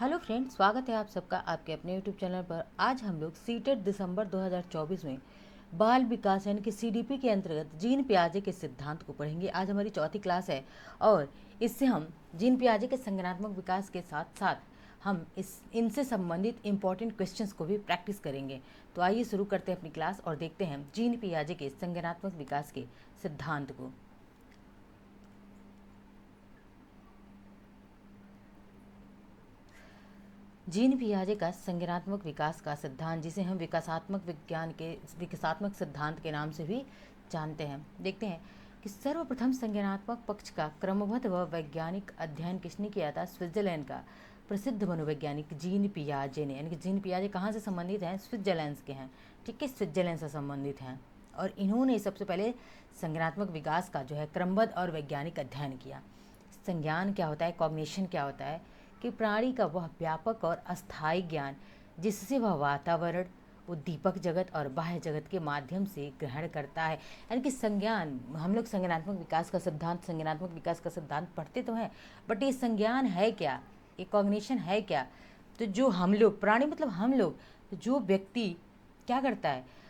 Hello friends, स्वागत है आप सबका आपके अपने यूट्यूब चैनल पर। आज हम लोग सीटेट दिसंबर 2024 में बाल विकास यानी कि सीडीपी के अंतर्गत जीन पियाजे के सिद्धांत को पढ़ेंगे। आज हमारी चौथी क्लास है और इससे हम जीन पियाजे के संज्ञानात्मक विकास के साथ साथ हम इनसे संबंधित इम्पॉर्टेंट क्वेश्चंस को भी प्रैक्टिस करेंगे। तो आइए शुरू करते हैं अपनी क्लास और देखते हैं जीन पियाजे के संज्ञानात्मक विकास के सिद्धांत को। जीन पियाजे का संज्ञानात्मक विकास का सिद्धांत, जिसे हम विकासात्मक सिद्धांत के नाम से भी जानते हैं। देखते हैं कि सर्वप्रथम संज्ञानात्मक पक्ष का क्रमबद्ध व वैज्ञानिक अध्ययन किसने किया था? स्विट्जरलैंड का प्रसिद्ध मनोवैज्ञानिक जीन पियाजे ने। यानी कि जीन पियाजे कहाँ से संबंधित हैं? स्विट्जरलैंड के हैं। ठीक है, स्विट्जरलैंड से संबंधित हैं और इन्होंने सबसे पहले संज्ञानात्मक विकास का जो है क्रमबद्ध और वैज्ञानिक अध्ययन किया। संज्ञान क्या होता है, कॉग्निशन क्या होता है कि प्राणी का वह व्यापक और अस्थायी ज्ञान जिससे वह वातावरण, उद्दीपक जगत और बाह्य जगत के माध्यम से ग्रहण करता है। यानी कि संज्ञान, हम लोग संज्ञानात्मक विकास का सिद्धांत पढ़ते तो हैं, बट ये संज्ञान है क्या, ये कॉग्निशन है क्या? तो जो हम लोग, प्राणी मतलब हम लोग, तो जो व्यक्ति क्या करता है,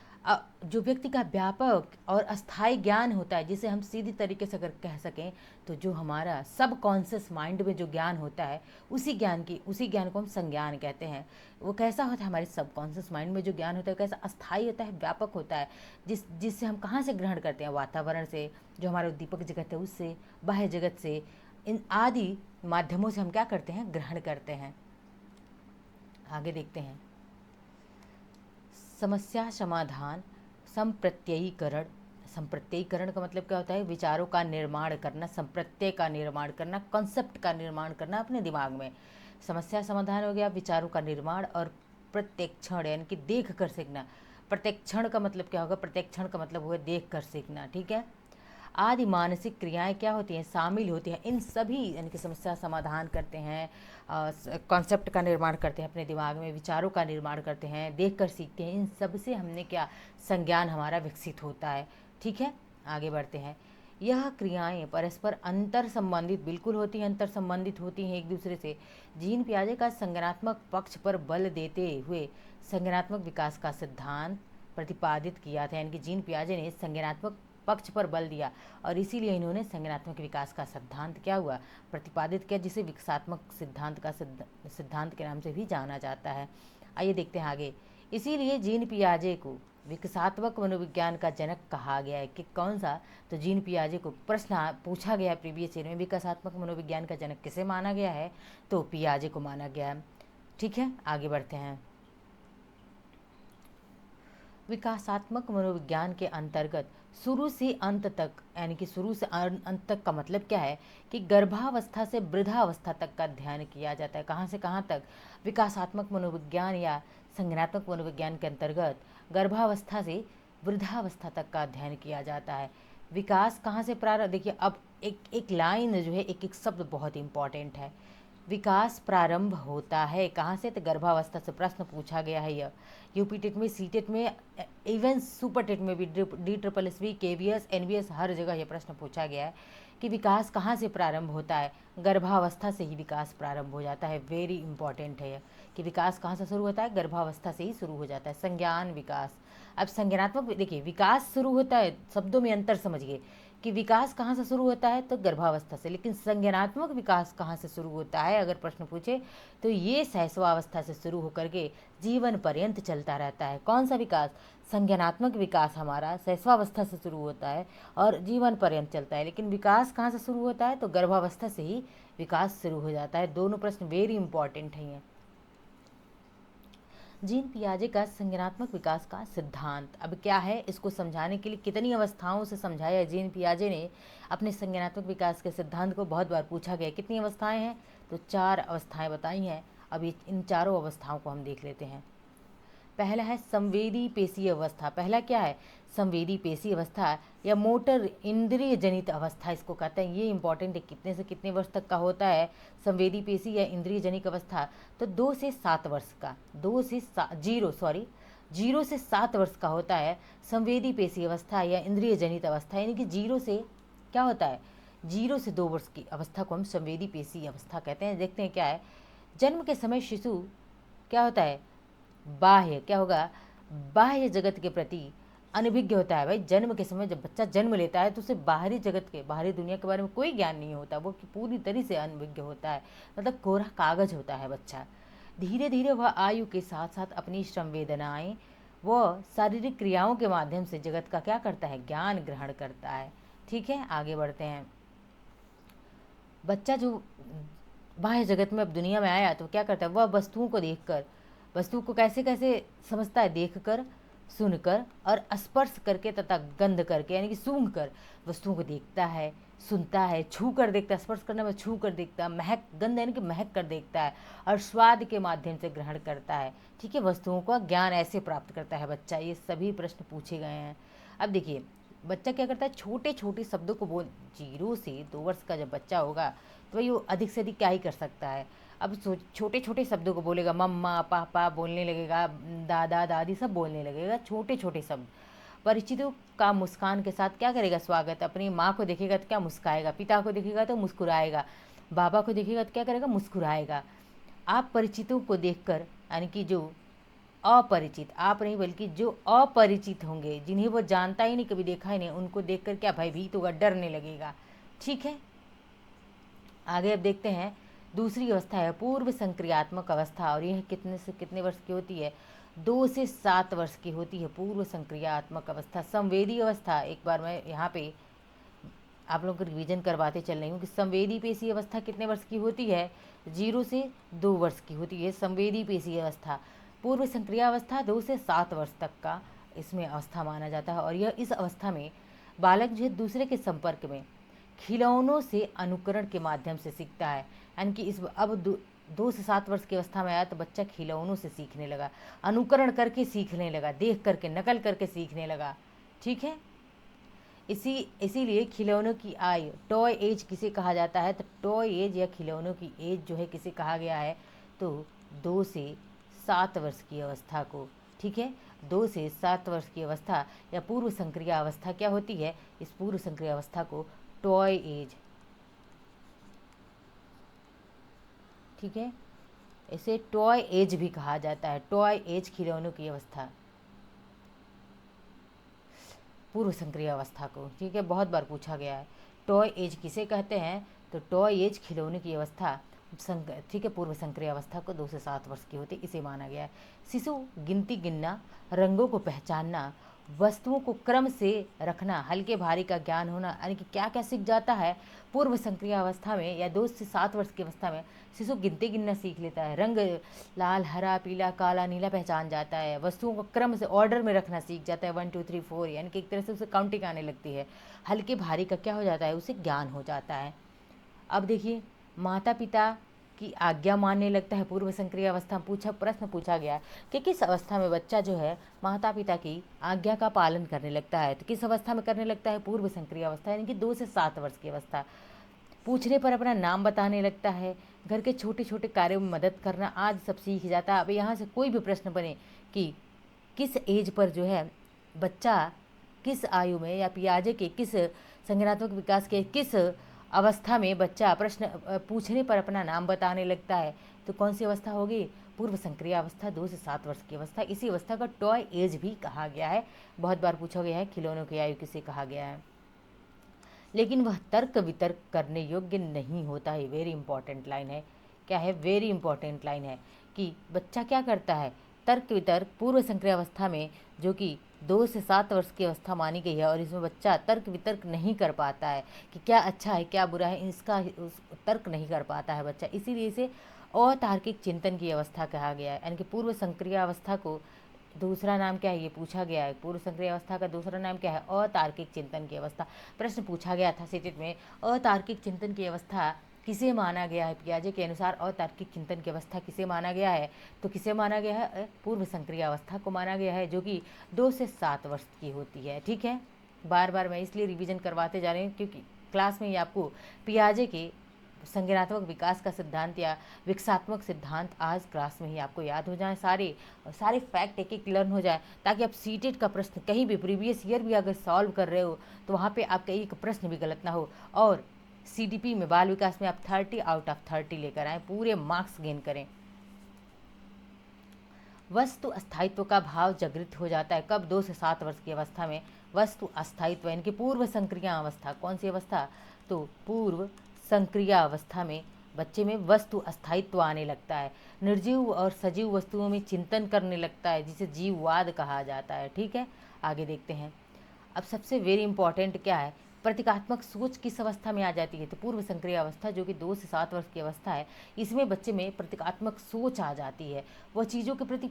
जो व्यक्ति का व्यापक और अस्थायी ज्ञान होता है, जिसे हम सीधी तरीके से अगर कह सकें तो जो हमारा सब कॉन्शियस माइंड में जो ज्ञान होता है, उसी ज्ञान को हम संज्ञान कहते हैं। वो कैसा होता है? हमारे सब कॉन्शियस माइंड में जो ज्ञान होता है कैसा अस्थायी होता है, व्यापक होता है, जिससे हम कहाँ से ग्रहण करते हैं? वातावरण से, जो हमारा उद्दीपक जगत है उससे, बाह्य जगत से, इन आदि माध्यमों से हम क्या करते हैं? ग्रहण करते हैं। आगे देखते हैं समस्या समाधान, संप्रत्ययीकरण। संप्रत्ययीकरण का मतलब क्या होता है? विचारों का निर्माण करना, संप्रत्यय का निर्माण करना, कॉन्सेप्ट का निर्माण करना अपने दिमाग में। समस्या समाधान हो गया, विचारों का निर्माण, और प्रत्यक्षण यानी कि देख कर सीखना। प्रत्यक्षण का मतलब क्या होगा? प्रत्यक्षण का मतलब हुआ देख कर सीखना। ठीक है, आदि मानसिक क्रियाएं क्या होती हैं? शामिल होती हैं इन सभी, यानी कि समस्या समाधान करते हैं, कॉन्सेप्ट का निर्माण करते हैं अपने दिमाग में, विचारों का निर्माण करते हैं, देख कर सीखते हैं। इन सब से हमने क्या, संज्ञान हमारा विकसित होता है। ठीक है, आगे बढ़ते हैं। यह क्रियाएं परस्पर अंतर संबंधित बिल्कुल होती हैं, अंतर संबंधित होती हैं एक दूसरे से। जीन पियाजे का संज्ञानात्मक पक्ष पर बल देते हुए संज्ञानात्मक विकास का सिद्धांत प्रतिपादित किया था। यानी कि जीन पियाजे ने संज्ञानात्मक पक्ष पर बल दिया और इसीलिए इन्होंने संज्ञानात्मक विकास का सिद्धांत क्या हुआ? प्रतिपादित किया, जिसे विकासात्मक सिद्धांत का सिद्धांत के नाम से भी जाना जाता है। आइए देखते हैं आगे। इसीलिए जीन पियाजे को विकासात्मक मनोविज्ञान का जनक कहा गया है। कि कौन सा? तो जीन पियाजे को प्रश्न पूछा गया प्रीवियस ईयर में, विकासात्मक मनोविज्ञान का जनक किसे माना गया है? तो पियाजे को माना गया है। ठीक है, आगे बढ़ते हैं। विकासात्मक मनोविज्ञान के अंतर्गत शुरू से अंत तक, यानी कि शुरू से अंत तक का मतलब क्या है कि गर्भावस्था से वृद्धावस्था तक का अध्ययन किया जाता है। कहाँ से कहाँ तक? विकासात्मक मनोविज्ञान या संज्ञानात्मक मनोविज्ञान के अंतर्गत गर्भावस्था से वृद्धावस्था तक का अध्ययन किया जाता है। विकास कहाँ से प्रारंभ? देखिए, अब एक एक लाइन जो है, एक एक शब्द बहुत इंपॉर्टेंट है। विकास प्रारंभ होता है कहाँ से? तो गर्भावस्था से। प्रश्न पूछा गया है यह यूपी टेट में, सी टेट में, इवन सुपर टेट में भी, DSSB, KVS, NVS, हर जगह यह प्रश्न पूछा गया है कि विकास कहाँ से प्रारंभ होता है? गर्भावस्था से ही विकास प्रारंभ हो जाता है। वेरी इंपॉर्टेंट है यह कि विकास कहाँ से शुरू होता है? गर्भावस्था से ही शुरू हो जाता है। संज्ञान विकास। अब संज्ञानात्मक, देखिए, विकास शुरू होता है, शब्दों में अंतर समझिए कि विकास कहाँ से शुरू होता है? तो गर्भावस्था से। लेकिन संज्ञानात्मक विकास कहाँ से शुरू होता है अगर प्रश्न पूछे तो ये शैशवावस्था से शुरू होकर के जीवन पर्यंत चलता रहता है। कौन सा विकास? संज्ञानात्मक विकास हमारा शैशवावस्था से शुरू होता है और जीवन पर्यंत चलता है। लेकिन विकास कहाँ से शुरू होता है? तो गर्भावस्था से ही विकास शुरू हो जाता है। दोनों प्रश्न वेरी इंपॉर्टेंट हैं। जीन पियाजे का संज्ञानात्मक विकास का सिद्धांत अब क्या है, इसको समझाने के लिए कितनी अवस्थाओं से समझाया है जीन पियाजे ने अपने संज्ञानात्मक विकास के सिद्धांत को? बहुत बार पूछा गया कितनी अवस्थाएं हैं, तो 4 अवस्थाएं बताई हैं। अब इन चारों अवस्थाओं को हम देख लेते हैं। पहला है संवेदी पेशीय अवस्था। पहला क्या है? संवेदी पेशी अवस्था या मोटर इंद्रिय जनित अवस्था इसको कहते हैं। ये इंपॉर्टेंट है, कितने से कितने वर्ष तक का होता है संवेदी पेशी या इंद्रिय जनित अवस्था? तो 2 से 7 वर्ष का, 0 से 7 वर्ष का होता है संवेदी पेशी अवस्था या इंद्रिय जनित अवस्था। यानी कि 0 से क्या होता है? 0 से 2 वर्ष की अवस्था को हम संवेदी पेशी अवस्था कहते हैं। देखते हैं क्या है। जन्म के समय शिशु क्या होता है, बाह्य क्या होगा, बाह्य जगत के प्रति अनभिज्ञ होता है। भाई जन्म के समय जब बच्चा जन्म लेता है तो उसे बाहरी जगत के, बाहरी दुनिया के बारे में कोई ज्ञान नहीं होता, वो पूरी तरह से अनभिज्ञ होता है, मतलब कोरा कागज होता है बच्चा। धीरे धीरे वह आयु के साथ साथ अपनी संवेदनाएं व शारीरिक क्रियाओं के माध्यम से जगत का क्या करता है, ज्ञान ग्रहण करता है। ठीक है, आगे बढ़ते हैं। बच्चा जो बाह्य जगत में अब दुनिया में आया तो क्या करता है, वह वस्तुओं को देखकर, वस्तु को कैसे कैसे समझता है, देखकर, सुनकर और स्पर्श करके तथा गंध करके, यानी कि सूंघ कर वस्तुओं को देखता है, सुनता है, छू कर देखता है, स्पर्श करने में छू कर देखता है, महक, गंध यानी कि महक कर देखता है, और स्वाद के माध्यम से ग्रहण करता है। ठीक है, वस्तुओं का ज्ञान ऐसे प्राप्त करता है बच्चा। ये सभी प्रश्न पूछे गए हैं। अब देखिए बच्चा क्या करता है, छोटे छोटे शब्दों को बोल, 0 से 2 वर्ष का जब बच्चा होगा तो वही वो अधिक से अधिक क्या ही कर सकता है। अब छोटे छोटे शब्दों को बोलेगा, मम्मा पापा बोलने लगेगा, दादा दादी सब बोलने लगेगा, छोटे छोटे शब्द। परिचितों का मुस्कान के साथ क्या करेगा, स्वागत। अपनी माँ को देखेगा तो क्या मुस्काएगा, पिता को देखेगा तो मुस्कुराएगा, बाबा को देखेगा तो क्या करेगा, मुस्कुराएगा। आप परिचितों को देखकर, यानी कि जो अपरिचित, आप नहीं बल्कि जो अपरिचित होंगे, जिन्हें वो जानता ही नहीं, कभी देखा ही नहीं, उनको देखकर क्या भयभीत होगा, डरने लगेगा। ठीक है, आगे अब देखते हैं। दूसरी अवस्था है पूर्व संक्रियात्मक अवस्था, और यह कितने से कितने वर्ष की होती है, 2 से 7 वर्ष की होती है पूर्व संक्रियात्मक अवस्था। संवेदी अवस्था, एक बार मैं यहाँ पे आप लोगों को रिवीजन करवाते चल रही हूँ कि संवेदी पेशी अवस्था कितने वर्ष की होती है, 0 से 2 वर्ष की होती है संवेदी पेशी अवस्था। पूर्व संक्रिया अवस्था 2 से 7 वर्ष तक का इसमें अवस्था माना जाता है, और यह इस अवस्था में बालक जो है दूसरे के संपर्क में खिलौनों से अनुकरण के माध्यम से सीखता है। यानी कि इस अब 2 से 7 वर्ष की अवस्था में आया तो बच्चा खिलौनों से सीखने लगा, अनुकरण करके सीखने लगा, देख करके, नकल करके सीखने लगा। ठीक है, इसीलिए खिलौनों की आयु, टॉय एज किसे कहा जाता है, तो टॉय एज या खिलौनों की एज जो है किसे कहा गया है, तो 2 से 7 वर्ष की अवस्था को। ठीक है, 2 से 7 वर्ष की अवस्था या पूर्व संक्रिया अवस्था क्या होती है, इस पूर्व संक्रिया अवस्था को टॉय एज, ठीक है, इसे टॉय एज भी कहा जाता है। टॉय एज खिलौनों की अवस्था, पूर्व संक्रिय अवस्था को। ठीक है, बहुत बार पूछा गया है टॉय एज किसे कहते हैं, तो टॉय एज खिलौने की अवस्था, ठीक है, पूर्व संक्रिय अवस्था को 2 से 7 वर्ष की होती, इसे माना गया है। शिशु गिनती गिनना, रंगों को पहचानना, वस्तुओं को क्रम से रखना, हल्के भारी का ज्ञान होना, यानी कि क्या क्या सीख जाता है पूर्व संक्रिय अवस्था में या 2 से 7 वर्ष की अवस्था में। शिशु गिनती गिनना सीख लेता है, रंग लाल हरा पीला काला नीला पहचान जाता है, वस्तुओं को क्रम से ऑर्डर में रखना सीख जाता है, 1 2 3 4, यानी कि एक तरह से उसे काउंटिंग आने लगती है। हल्के भारी का क्या हो जाता है, उसे ज्ञान हो जाता है। अब देखिए माता पिता की आज्ञा मानने लगता है पूर्व संक्रिय अवस्था में। प्रश्न पूछा गया कि किस अवस्था में बच्चा जो है माता पिता की आज्ञा का पालन करने लगता है, तो किस अवस्था में करने लगता है, पूर्व संक्रिय अवस्था, यानी कि 2 से 7 वर्ष की अवस्था। पूछने पर अपना नाम बताने लगता है, घर के छोटे छोटे कार्यों में मदद करना आज सब सीख जाता है। अब यहाँ से कोई भी प्रश्न बने कि किस एज पर जो है बच्चा, किस आयु में या पियाजे के किस संज्ञानात्मक विकास के किस अवस्था में बच्चा प्रश्न पूछने पर अपना नाम बताने लगता है, तो कौन सी अवस्था होगी, पूर्व संक्रिया अवस्था, 2 से 7 वर्ष की अवस्था। इसी अवस्था का टॉय एज भी कहा गया है। बहुत बार पूछा गया है खिलौनों की आयु किसे कहा गया है। लेकिन वह तर्क वितर्क करने योग्य नहीं होता है। वेरी इंपॉर्टेंट लाइन है, क्या है, वेरी इंपॉर्टेंट लाइन है कि बच्चा क्या करता है, तर्क वितर्क पूर्व संक्रिया अवस्था में, जो कि 2 से 7 वर्ष की अवस्था मानी गई है, और इसमें बच्चा तर्क वितर्क नहीं कर पाता है कि क्या अच्छा है क्या बुरा है, इसका तर्क नहीं कर पाता है बच्चा, इसीलिए इसे अतार्किक चिंतन की अवस्था कहा गया है। यानी कि पूर्व संक्रिया अवस्था को दूसरा नाम क्या है, ये पूछा गया है, पूर्व संक्रिय अवस्था का दूसरा नाम क्या है, अतार्किक चिंतन की अवस्था। प्रश्न पूछा गया था सीटेट में, अतार्किक चिंतन की अवस्था किसे माना गया है, पियाजे के अनुसार अतार्किक चिंतन की अवस्था किसे माना गया है, तो किसे माना गया है, पूर्व संक्रिय अवस्था को माना गया है, जो कि 2 से 7 वर्ष की होती है। ठीक है, बार बार मैं इसलिए रिवीजन करवाते जा रही हूँ क्योंकि क्लास में ही आपको पियाजे के संज्ञानात्मक विकास का सिद्धांत या विकासात्मक सिद्धांत आज क्लास में ही आपको याद हो जाए, सारे फैक्ट एक एक लर्न हो जाए, ताकि आप सीटेट का प्रश्न कहीं भी प्रीवियस ईयर भी अगर सॉल्व कर रहे हो तो वहाँ पे आपका एक प्रश्न भी गलत ना हो। और CDP में, बाल विकास में आप 30 आउट ऑफ 30 लेकर आए, पूरे मार्क्स गेन करें। वस्तु अस्थायित्व का भाव जागृत हो जाता है कब? 2 से 7 वर्ष की अवस्था में वस्तु अस्थायित्व यानी कि पूर्व संक्रिया अवस्था। कौन सी अवस्था? तो पूर्व संक्रिया अवस्था में बच्चे में वस्तु अस्थायित्व आने लगता है। निर्जीव और सजीव वस्तुओं में चिंतन करने लगता है, जिसे जीववाद कहा जाता है। ठीक है, आगे देखते हैं। अब सबसे वेरी इंपॉर्टेंट क्या है, प्रतीकात्मक सोच किस अवस्था में आ जाती है? तो पूर्व संक्रिय अवस्था, जो कि 2 से 7 वर्ष की अवस्था है, इसमें बच्चे में प्रतीकात्मक सोच आ जाती है। वह चीज़ों के प्रति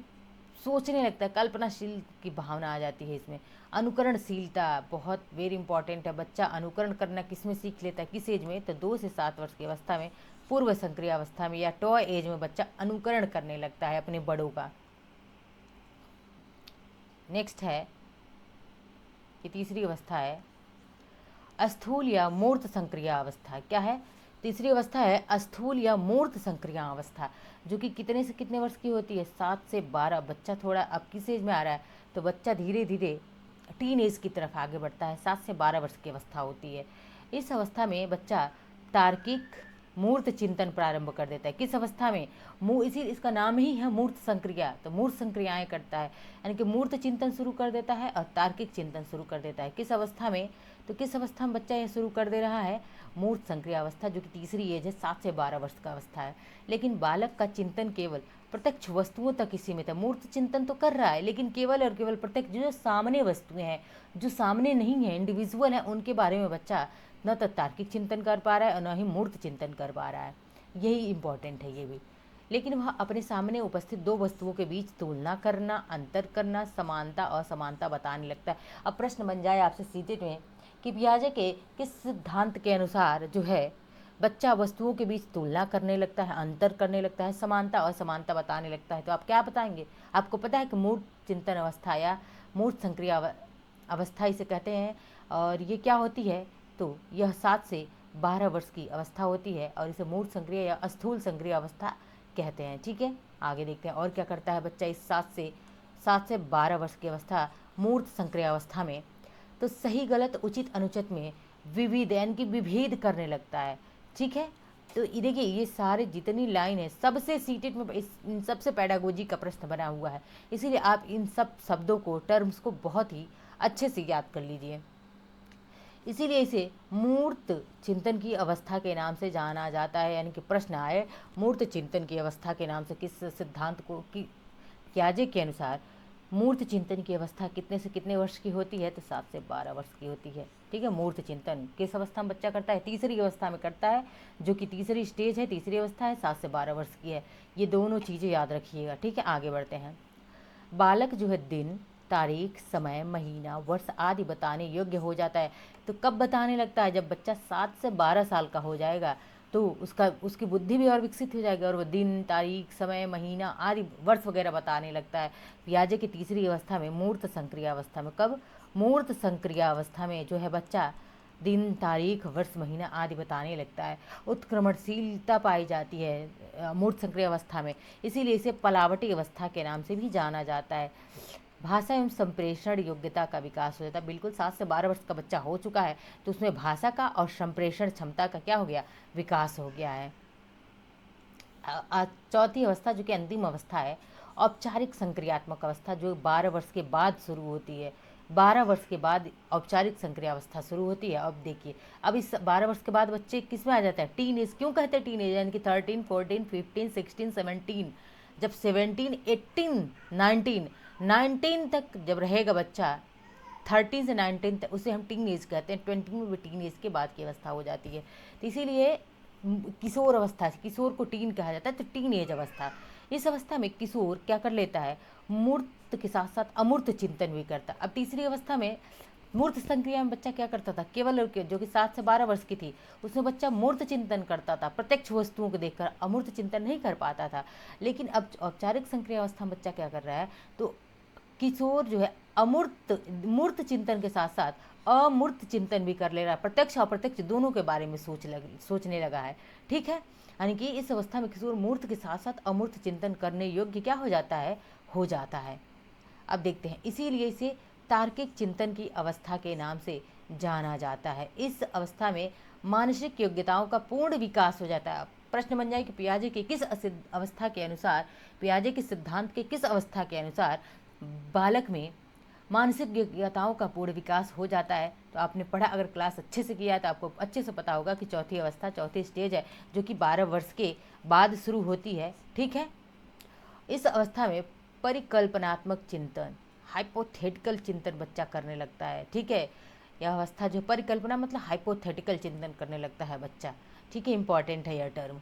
सोचने लगता है, कल्पनाशील की भावना आ जाती है इसमें। अनुकरणशीलता बहुत वेरी इंपॉर्टेंट है। बच्चा अनुकरण करना किस में सीख लेता है, किस एज में? तो 2 से 7 वर्ष की अवस्था में, पूर्व संक्रिय अवस्था में या टॉय एज में बच्चा अनुकरण करने लगता है अपने बड़ों का। नेक्स्ट है, ये तीसरी अवस्था है अस्थूल या मूर्त संक्रिया अवस्था। क्या है? तीसरी अवस्था है अस्थूल या मूर्त संक्रिया अवस्था, जो कि कितने से कितने वर्ष की होती है? 7 से 12। बच्चा थोड़ा अब किस एज में आ रहा है? तो बच्चा धीरे धीरे टीन एज की तरफ आगे बढ़ता है। 7 से 12 वर्ष की अवस्था होती है। इस अवस्था में बच्चा तार्किक मूर्त चिंतन प्रारंभ कर देता है। किस अवस्था में? इसी इसका नाम ही है मूर्त संक्रिया, तो मूर्त संक्रियाएं करता है, यानी कि मूर्त चिंतन शुरू कर देता है और तार्किक चिंतन शुरू कर देता है। किस अवस्था में? तो किस अवस्था में बच्चा ये शुरू कर दे रहा है? मूर्त संक्रिया अवस्था, जो कि तीसरी एज है, 7 से 12 वर्ष का अवस्था है। लेकिन बालक का चिंतन केवल प्रत्यक्ष वस्तुओं तक ही सीमित है। मूर्त चिंतन तो कर रहा है, लेकिन केवल और केवल प्रत्यक्ष, जो सामने वस्तुएं हैं, जो सामने नहीं है, इंडिविजुअल है, उनके बारे में बच्चा न तो तार्किक चिंतन कर पा रहा है और न ही मूर्त चिंतन कर पा रहा है। यही इम्पॉर्टेंट है ये भी। लेकिन वह अपने सामने उपस्थित दो वस्तुओं के बीच तुलना करना, अंतर करना, समानता असमानता बताने लगता है। अब प्रश्न बन जाए आपसे सीधे में कि पियाजे के किस सिद्धांत के अनुसार जो है बच्चा वस्तुओं के बीच तुलना करने लगता है, अंतर करने लगता है, समानता असमानता बताने लगता है? तो आप क्या बताएंगे? आपको पता है कि मूर्त चिंतन अवस्था या मूर्त संक्रिया अवस्था इसे कहते हैं। और ये क्या होती है? तो यह 7 से 12 वर्ष की अवस्था होती है और इसे मूर्त संक्रिय या अस्थूल संक्रिय अवस्था कहते हैं। ठीक है, आगे देखते हैं और क्या करता है बच्चा इस 7 से 12 वर्ष की अवस्था मूर्त संक्रिय अवस्था में। तो सही गलत उचित अनुचित में विविध यानी कि विभेद करने लगता है। ठीक है, तो देखिए ये सारे जितनी लाइन है सबसे सीटेड में इन सबसे पेडागोजी का प्रश्न बना हुआ है, इसीलिए आप इन सब शब्दों को, टर्म्स को बहुत ही अच्छे से याद कर लीजिए। इसीलिए इसे मूर्त चिंतन की अवस्था के नाम से जाना जाता है। यानी कि प्रश्न आए मूर्त चिंतन की अवस्था के नाम से किस सिद्धांत को, कि पियाजे के अनुसार मूर्त चिंतन की अवस्था कितने से कितने वर्ष की होती है? तो 7 से 12 वर्ष की होती है। ठीक है, मूर्त चिंतन किस अवस्था में बच्चा करता है? तीसरी अवस्था में करता है, जो कि तीसरी स्टेज है, तीसरी अवस्था है, 7 से 12 वर्ष की है। ये दोनों चीज़ें याद रखिएगा। ठीक है, आगे बढ़ते हैं। बालक जो है दिन, तारीख, समय, महीना, वर्ष आदि बताने योग्य हो जाता है। तो कब बताने लगता है? जब बच्चा 7 से 12 साल का हो जाएगा, तो उसकी बुद्धि भी और विकसित हो जाएगी और वह दिन, तारीख, समय, महीना आदि वर्ष वगैरह बताने लगता है। पियाजे की तीसरी अवस्था में, मूर्त संक्रिया अवस्था में, कब? मूर्त संक्रिया अवस्था में जो है बच्चा दिन, तारीख, वर्ष, महीना आदि बताने लगता है। उत्क्रमणशीलता पाई जाती है मूर्त संक्रिय अवस्था में, इसीलिए इसे पलावटी अवस्था के नाम से भी जाना जाता है। भाषा एवं संप्रेषण योग्यता का विकास हो जाता है। बिल्कुल 7 से 12 वर्ष का बच्चा हो चुका है, तो उसमें भाषा का और संप्रेषण क्षमता का क्या हो गया? विकास हो गया है। चौथी अवस्था जो कि अंतिम अवस्था है, औपचारिक संक्रियात्मक अवस्था, जो 12 वर्ष के बाद शुरू होती है। 12 वर्ष के बाद औपचारिक संक्रिया अवस्था शुरू होती है। अब देखिए, अब इस 12 वर्ष के बाद बच्चे किस में आ जाता है? Teen age. क्यों कहते हैं टीन एज? यानी कि 13, 14, 15, 16, 17। जब 17, 18, 19 तक जब रहेगा बच्चा, 13 से 19 तक, उसे हम टीन एज कहते हैं। 20 में भी टीन एज के बाद की अवस्था हो जाती है। तो इसीलिए किशोर अवस्था, किशोर को टीन कहा जाता है, तो टीन एज अवस्था। इस अवस्था में किशोर क्या कर लेता है? मूर्त के साथ साथ अमूर्त चिंतन भी करता है। अब तीसरी अवस्था में मूर्त संक्रिया में बच्चा क्या करता था? केवल जो कि 7 से 12 वर्ष की थी, उसमें बच्चा मूर्त चिंतन करता था, प्रत्यक्ष वस्तुओं को देखकर अमूर्त चिंतन नहीं कर पाता था। लेकिन अब औपचारिक संक्रिया अवस्था में बच्चा क्या कर रहा है? तो किशोर जो है मूर्त चिंतन के साथ साथ अमूर्त चिंतन भी कर ले रहा है, प्रत्यक्ष अप्रत्यक्ष दोनों के बारे में सोचने लगा है। ठीक है, यानी कि इस अवस्था में किशोर मूर्त के साथ साथ अमूर्त चिंतन करने योग्य क्या हो जाता है? हो जाता है। अब देखते हैं, इसीलिए इसे तार्किक चिंतन की अवस्था के नाम से जाना जाता है। इस अवस्था में मानसिक योग्यताओं का पूर्ण विकास हो जाता है। प्रश्न बन जाए कि पियाजे के किस अवस्था के अनुसार, पियाजे के सिद्धांत के किस अवस्था के अनुसार बालक में मानसिक योग्यताओं का पूर्ण विकास हो जाता है। तो आपने पढ़ा, अगर क्लास अच्छे से किया है तो आपको अच्छे से पता होगा कि चौथी अवस्था, चौथी स्टेज है, जो कि 12 वर्ष के बाद शुरू होती है। ठीक है, इस अवस्था में परिकल्पनात्मक चिंतन, हाइपोथेटिकल चिंतन बच्चा करने लगता है। ठीक है, यह अवस्था जो परिकल्पना मतलब हाइपोथेटिकल चिंतन करने लगता है बच्चा। ठीक है, इंपॉर्टेंट है यह टर्म।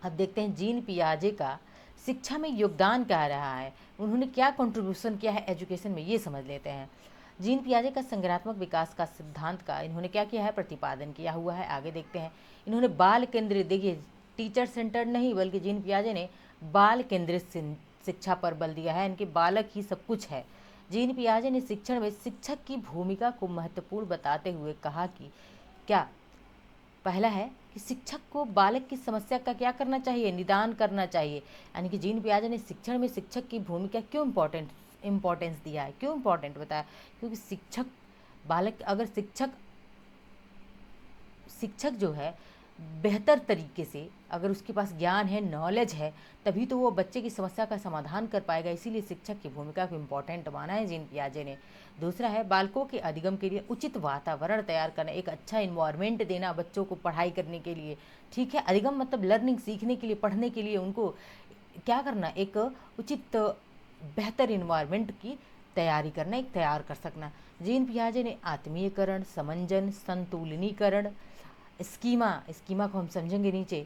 अब देखते हैं जीन पियाजे का शिक्षा में योगदान क्या रहा है, उन्होंने क्या कंट्रीब्यूशन किया है एजुकेशन में, ये समझ लेते हैं। जीन पियाजे का संज्ञानात्मक विकास का सिद्धांत का इन्होंने क्या किया है, प्रतिपादन किया हुआ है। आगे देखते हैं, इन्होंने बाल केंद्रित, देखिए टीचर सेंटर्ड नहीं बल्कि जीन पियाजे ने बाल केंद्रित शिक्षा पर बल दिया है, इनके बालक ही सब कुछ है। जीन पियाजे ने शिक्षण में शिक्षक की भूमिका को महत्वपूर्ण बताते हुए कहा कि क्या, पहला है कि शिक्षक को बालक की समस्या का क्या करना चाहिए, निदान करना चाहिए। यानी कि जीन पियाजे ने शिक्षण में शिक्षक की भूमिका क्यों इम्पोर्टेंस दिया है, क्यों इम्पोर्टेंट बताया, क्योंकि शिक्षक बालक, अगर शिक्षक जो है बेहतर तरीके से, अगर उसके पास ज्ञान है, नॉलेज है, तभी तो वो बच्चे की समस्या का समाधान कर पाएगा। इसीलिए शिक्षक की भूमिका को इम्पोर्टेंट माना है जीन पियाजे ने। दूसरा है बालकों के अधिगम के लिए उचित वातावरण तैयार करना, एक अच्छा इन्वायरमेंट देना बच्चों को पढ़ाई करने के लिए। ठीक है, अधिगम मतलब लर्निंग, सीखने के लिए, पढ़ने के लिए उनको क्या करना, एक उचित बेहतर इन्वायरमेंट की तैयारी करना, एक तैयार कर सकना। जीन पियाजे ने आत्मीयकरण, समंजन, संतुलनीकरण, स्कीमा को हम समझेंगे नीचे,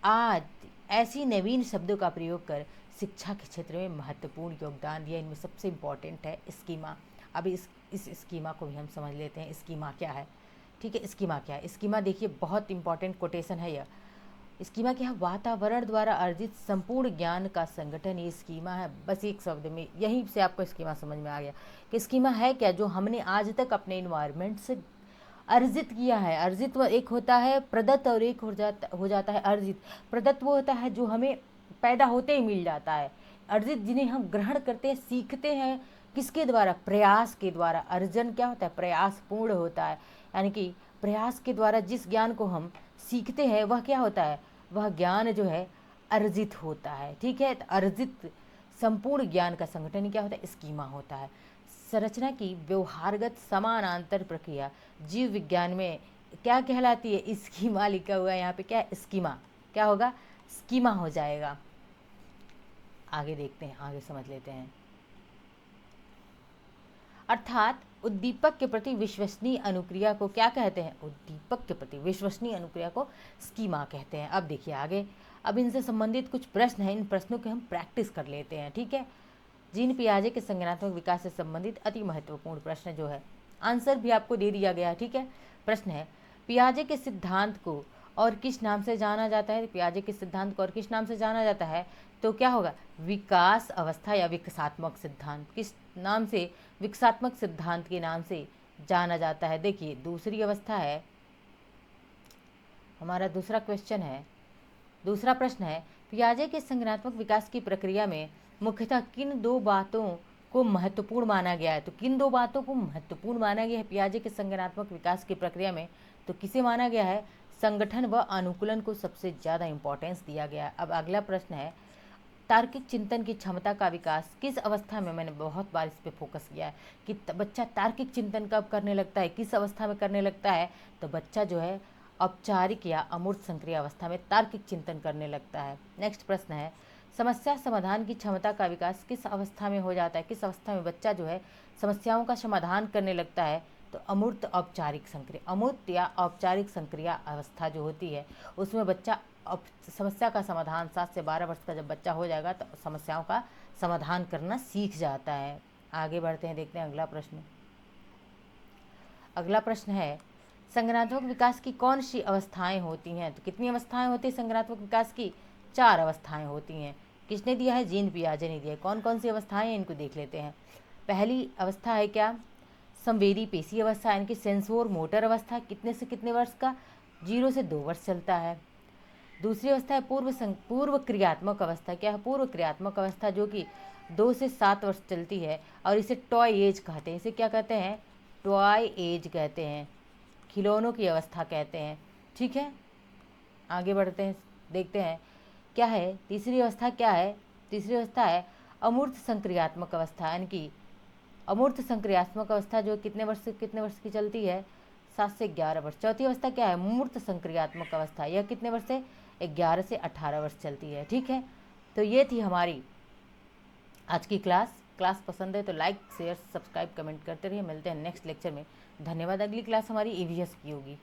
आज ऐसी नवीन शब्दों का प्रयोग कर शिक्षा के क्षेत्र में महत्वपूर्ण योगदान दिया। इनमें सबसे इम्पॉर्टेंट है स्कीमा। अब इस स्कीमा को भी हम समझ लेते हैं, स्कीमा क्या है। ठीक है, स्कीमा क्या है, स्कीमा देखिए बहुत इंपॉर्टेंट कोटेशन है यह। स्कीमा क्या है, वातावरण द्वारा अर्जित संपूर्ण ज्ञान का संगठन, ये स्कीमा है। बस एक शब्द में यहीं से आपको स्कीमा समझ में आ गया कि स्कीमा है क्या, जो हमने आज तक अपने इन्वायरमेंट से अर्जित किया है। अर्जित एक होता है प्रदत्त और एक हो जाता है अर्जित। प्रदत्त वो होता है जो हमें पैदा होते ही मिल जाता है। अर्जित जिन्हें हम ग्रहण करते हैं, सीखते हैं, किसके द्वारा, प्रयास के द्वारा। अर्जन क्या होता है, प्रयास पूर्ण होता है, यानी कि प्रयास के द्वारा जिस ज्ञान को हम सीखते हैं वह क्या होता है, वह ज्ञान जो है अर्जित होता है। ठीक है, तो अर्जित संपूर्ण ज्ञान का संगठन क्या होता है, स्कीमा होता है। संरचना की व्यवहारगत समानांतर प्रक्रिया जीव विज्ञान में क्या कहलाती है, स्कीमा लिखा हुआ है यहाँ पे, क्या है, स्कीमा, क्या होगा, स्कीमा हो जाएगा। आगे देखते हैं, आगे समझ लेते हैं। अर्थात उद्दीपक के प्रति विश्वसनीय अनुक्रिया को क्या कहते हैं, उद्दीपक के प्रति विश्वसनीय अनुक्रिया को स्कीमा कहते हैं। अब देखिए आगे, अब इनसे संबंधित कुछ प्रश्न हैं, इन प्रश्नों के हम प्रैक्टिस कर लेते हैं। ठीक है, जीन पियाजे के संज्ञानात्मक विकास से संबंधित अति महत्वपूर्ण प्रश्न जो है, आंसर भी आपको दे दिया गया है। ठीक है, प्रश्न है पियाजे के सिद्धांत को और किस नाम से जाना जाता है, पियाजे के सिद्धांत को और किस नाम से जाना जाता है, तो क्या होगा, विकास अवस्था या विकासात्मक सिद्धांत, किस नाम से, विकासात्मक सिद्धांत के नाम से जाना जाता है। देखिए दूसरी अवस्था है हमारा, दूसरा क्वेश्चन है, दूसरा प्रश्न है पियाजे के संज्ञानात्मक विकास की प्रक्रिया में मुख्यतः किन दो बातों को महत्वपूर्ण माना गया है। तो किन दो बातों को महत्वपूर्ण माना गया है पियाजे के संज्ञानात्मक विकास की प्रक्रिया में, तो किसे माना गया है, संगठन व अनुकूलन को सबसे ज़्यादा इंपॉर्टेंस दिया गया है। अब अगला प्रश्न है तार्किक चिंतन की क्षमता का विकास किस अवस्था में, मैंने बहुत बार इस पर फोकस किया है कि बच्चा तार्किक चिंतन कब करने लगता है, किस अवस्था में करने लगता है, तो बच्चा जो है औपचारिक या अमूर्त संक्रिय अवस्था में तार्किक चिंतन करने लगता है। नेक्स्ट प्रश्न है समस्या समाधान की क्षमता का विकास किस अवस्था में हो जाता है, किस अवस्था में बच्चा जो है समस्याओं का समाधान करने लगता है, तो अमूर्त औपचारिक संक्रिय, अमूर्त या औपचारिक संक्रिया अवस्था जो होती है उसमें बच्चा समस्या का समाधान 7 से 12 वर्ष का जब बच्चा हो जाएगा तो समस्याओं का समाधान करना सीख जाता है। आगे बढ़ते हैं, देखते हैं अगला प्रश्न। अगला प्रश्न है संज्ञानात्मक विकास की कौन सी अवस्थाएं होती हैं, तो कितनी अवस्थाएं होती हैं संज्ञानात्मक विकास की, 4 अवस्थाएं होती हैं। किसने दिया है, जीन पियाजे ने दिया है। कौन कौन सी अवस्थाएं हैं इनको देख लेते हैं। पहली अवस्था है क्या, संवेदी पेशी अवस्था, यानी कि सेंसोर मोटर अवस्था, कितने से कितने वर्ष का, 0 से 2 वर्ष चलता है। दूसरी अवस्था है पूर्व क्रियात्मक अवस्था, क्या है, पूर्व क्रियात्मक अवस्था, जो कि 2 से 7 वर्ष चलती है और इसे टॉय एज कहते हैं। इसे क्या कहते हैं, टॉय एज कहते हैं, खिलौनों की अवस्था कहते हैं। ठीक है, आगे बढ़ते हैं, देखते हैं क्या है तीसरी अवस्था। क्या है तीसरी अवस्था? है अमूर्त संक्रियात्मक अवस्था, यानी कि अमूर्त संक्रियात्मक अवस्था जो कितने वर्ष से कितने वर्ष की चलती है? 7 से 11 वर्ष। चौथी अवस्था क्या है? मूर्त संक्रियात्मक अवस्था, यह कितने वर्ष से? 11 से 18 वर्ष चलती है। ठीक है, तो ये थी हमारी आज की क्लास पसंद है तो लाइक शेयर सब्सक्राइब कमेंट करते रहिए। मिलते हैं नेक्स्ट लेक्चर में। धन्यवाद। अगली क्लास हमारी ईवीएस की होगी।